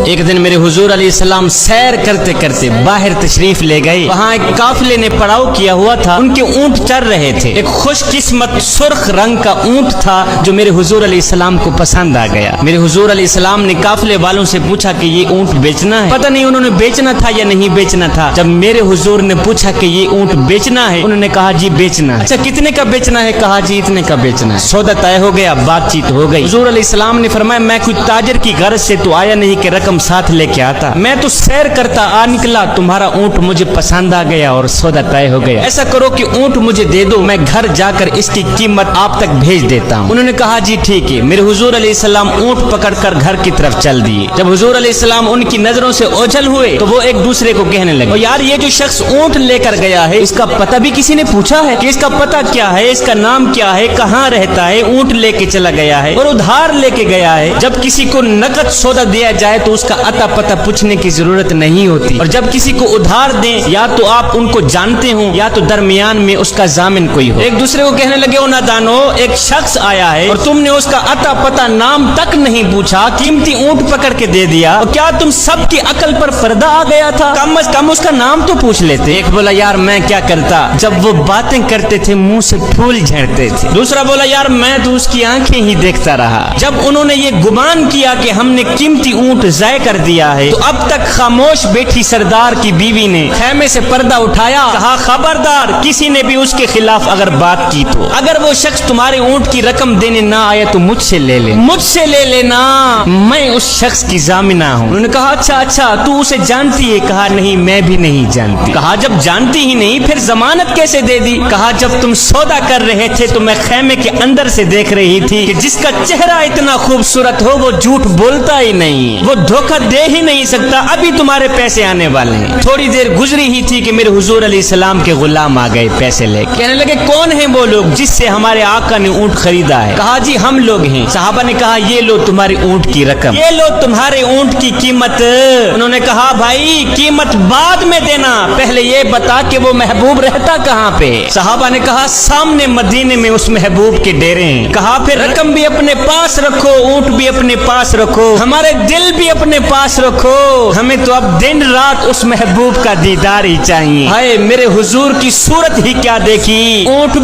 ایک دن میرے حضور علیہ السلام سیر کرتے کرتے باہر تشریف لے گئے. وہاں ایک قافلے نے پڑاؤ کیا ہوا تھا. ان کے اونٹ چر رہے تھے. ایک خوش قسمت سرخ رنگ کا اونٹ تھا جو میرے حضور علیہ السلام کو پسند آ گیا. میرے حضور علیہ السلام نے قافلے والوں سے پوچھا کہ یہ اونٹ بیچنا ہے. پتہ نہیں انہوں نے بیچنا تھا یا نہیں بیچنا تھا. جب میرے حضور نے پوچھا کہ یہ اونٹ بیچنا ہے, انہوں نے کہا جی بیچنا ہے. اچھا کتنے کا بیچنا ہے؟ کہا جی اتنے کا بیچنا ہے. سودا طے ہو گیا, بات چیت ہو گئی. حضور علیہ السلام نے فرمایا میں کوئی تاجر کی غرض سے تو آیا نہیں کہ رقم ساتھ لے کے آتا. میں تو سیر کرتا آ نکلا, تمہارا اونٹ مجھے پسند آ گیا اور سودا طے ہو گیا. ایسا کرو کہ اونٹ مجھے دے دو, میں گھر جا کر اس کی قیمت آپ تک بھیج دیتا ہوں. انہوں نے کہا جی ٹھیک ہے. میرے حضور علیہ السلام اونٹ پکڑ کر گھر کی طرف چل دیے. جب حضور علیہ السلام ان کی نظروں سے اوجھل ہوئے تو وہ ایک دوسرے کو کہنے لگے یار یہ جو شخص اونٹ لے کر گیا ہے اس کا پتہ بھی کسی نے پوچھا ہے کہ اس کا پتہ کیا ہے, اس کا نام کیا ہے, کہاں رہتا ہے؟ اونٹ لے کے چلا گیا ہے اور ادھار لے کے گیا ہے. جب کسی کو نقد سودا دیا جائے تو اس کا اتا پتہ پوچھنے کی ضرورت نہیں ہوتی, اور جب کسی کو ادھار دیں یا تو آپ ان کو جانتے ہوں یا تو درمیان میں اس کا ضامن کوئی ہو. ایک دوسرے کو کہنے لگے او نادانو, ایک شخص آیا ہے اور تم نے اس کا اتا پتہ نام تک نہیں پوچھا, قیمتی اونٹ پکڑ کے دے دیا, اور کیا تم سب کی عقل پر پردہ آ گیا تھا؟ کم از کم اس کا نام تو پوچھ لیتے. ایک بولا یار میں کیا کرتا, جب وہ باتیں کرتے تھے منہ سے پھول جھڑتے تھے. دوسرا بولا یار میں تو اس کی آنکھیں ہی دیکھتا رہا. جب انہوں نے یہ گمان کیا کہ ہم نے قیمتی اونٹ ضائع کر دیا ہے تو اب تک خاموش بیٹھی سردار کی بیوی نے خیمے سے پردہ اٹھایا, کہا خبردار کسی نے بھی اس کے خلاف اگر بات کی تو اگر وہ شخص تمہارے اونٹ کی رقم دینے نہ آئے تو مجھ سے لے لے, مجھ سے لے لینا, میں اس شخص کی ضامنہ ہوں. انہوں نے کہا اچھا تو اسے جانتی ہے؟ کہا نہیں میں بھی نہیں جانتی. کہا جب جانتی ہی نہیں پھر ضمانت کیسے دے دی؟ کہا جب تم سودا کر رہے تھے تو میں خیمے کے اندر سے دیکھ رہی تھی کہ جس کا چہرہ اتنا خوبصورت ہو وہ جھوٹ بولتا ہی نہیں, وہ دھوکہ دے ہی نہیں سکتا. ابھی تمہارے پیسے آنے والے ہیں. تھوڑی دیر گزری ہی تھی کہ میرے حضور علیہ السلام کے غلام آ گئے پیسے لے کے. کہنے لگے کون ہیں وہ لوگ جس سے ہمارے آقا نے اونٹ خریدا ہے؟ کہا جی ہم لوگ ہیں. صحابہ نے کہا یہ لو تمہارے اونٹ کی رقم, یہ لو تمہارے اونٹ کی قیمت. انہوں نے کہا بھائی قیمت بعد میں دینا, پہلے یہ بتا کہ وہ محبوب رہتا کہاں پہ؟ صحابہ نے کہا سامنے مدینے میں اس محبوب کے ڈیرے ہیں. کہا پھر رقم بھی اپنے پاس رکھو, اونٹ بھی اپنے پاس رکھو, ہمارے دل بھی اپنے پاس رکھو, ہمیں تو اب دن رات اس محبوب کا دیدار ہی چاہیے. ہائے میرے حضور کی صورت ہی کیا دیکھی, اونٹ